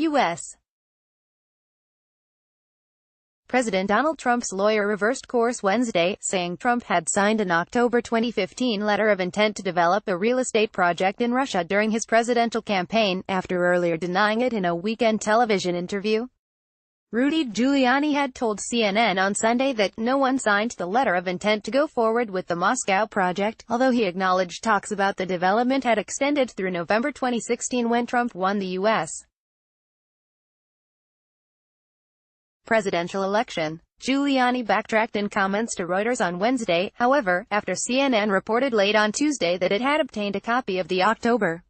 U.S. President Donald Trump's lawyer reversed course Wednesday, saying Trump had signed an October 2015 letter of intent to develop a real estate project in Russia during his presidential campaign, after earlier denying it in a weekend television interview. Rudy Giuliani had told CNN on Sunday that no one signed the letter of intent to go forward with the Moscow project, although he acknowledged talks about the development had extended through November 2016 when Trump won the U.S. presidential election. Giuliani backtracked in comments to Reuters on Wednesday, however, after CNN reported late on Tuesday that it had obtained a copy of the October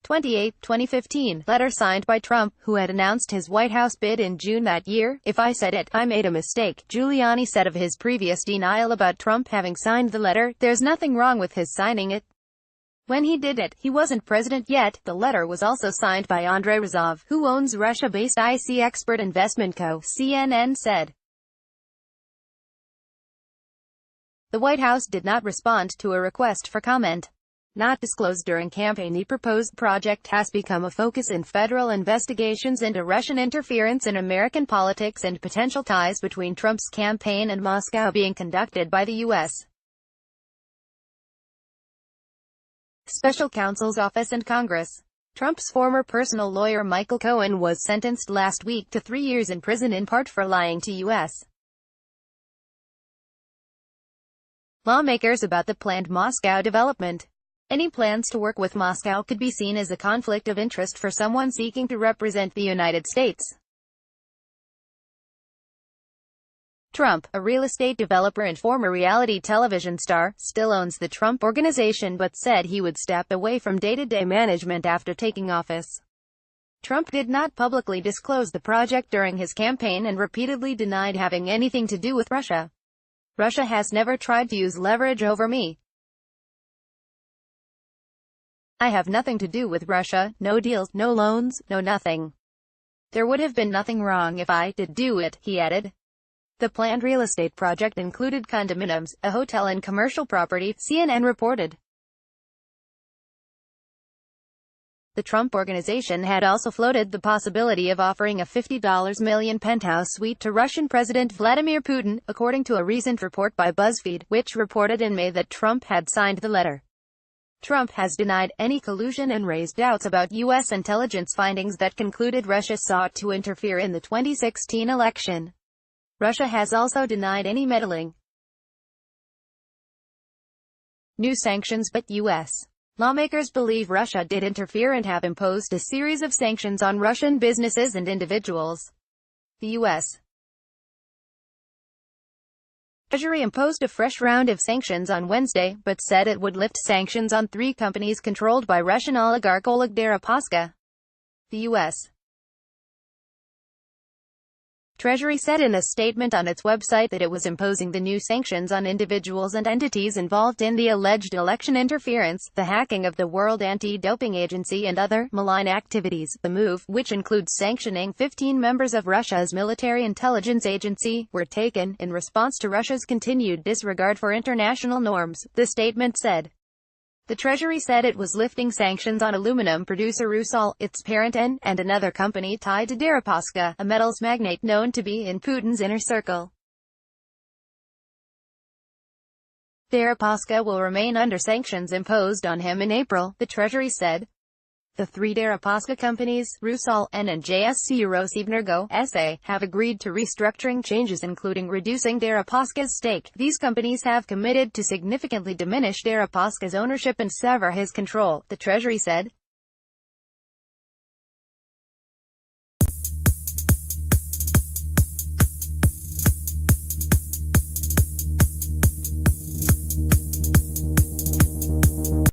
28, 2015, letter signed by Trump, who had announced his White House bid in June that year. "If I said it, I made a mistake," Giuliani said of his previous denial about Trump having signed the letter. "There's nothing wrong with his signing it. When he did it, he wasn't president yet." The letter was also signed by Andrei Razov, who owns Russia-based IC Expert Investment Co., CNN said. The White House did not respond to a request for comment. Not disclosed during campaign. The proposed project has become a focus in federal investigations into Russian interference in American politics and potential ties between Trump's campaign and Moscow being conducted by the U.S. Special Counsel's Office and Congress. Trump's former personal lawyer Michael Cohen was sentenced last week to 3 years in prison in part for lying to U.S. lawmakers about the planned Moscow development. Any plans to work with Moscow could be seen as a conflict of interest for someone seeking to represent the United States. Trump, a real estate developer and former reality television star, still owns the Trump Organization but said he would step away from day-to-day management after taking office. Trump did not publicly disclose the project during his campaign and repeatedly denied having anything to do with Russia. "Russia has never tried to use leverage over me. I have nothing to do with Russia, no deals, no loans, no nothing. There would have been nothing wrong if I did do it," he added. The planned real estate project included condominiums, a hotel and commercial property, CNN reported. The Trump Organization had also floated the possibility of offering a $50 million penthouse suite to Russian President Vladimir Putin, according to a recent report by BuzzFeed, which reported in May that Trump had signed the letter. Trump has denied any collusion and raised doubts about U.S. intelligence findings that concluded Russia sought to interfere in the 2016 election. Russia has also denied any meddling. New sanctions, but U.S. lawmakers believe Russia did interfere and have imposed a series of sanctions on Russian businesses and individuals. The U.S. Treasury imposed a fresh round of sanctions on Wednesday, but said it would lift sanctions on 3 companies controlled by Russian oligarch Oleg Deripaska. The U.S. Treasury said in a statement on its website that it was imposing the new sanctions on individuals and entities involved in the alleged election interference, the hacking of the World Anti-Doping Agency and other malign activities. The move, which includes sanctioning 15 members of Russia's military intelligence agency, were taken in response to Russia's continued disregard for international norms, the statement said. The Treasury said it was lifting sanctions on aluminum producer Rusal, its parent, and another company tied to Deripaska, a metals magnate known to be in Putin's inner circle. Deripaska will remain under sanctions imposed on him in April, the Treasury said. The 3 Deripaska companies, Rusal, and JSC Eurosibnergo, SA, have agreed to restructuring changes including reducing Deripaska's stake. These companies have committed to significantly diminish Deripaska's ownership and sever his control, the Treasury said.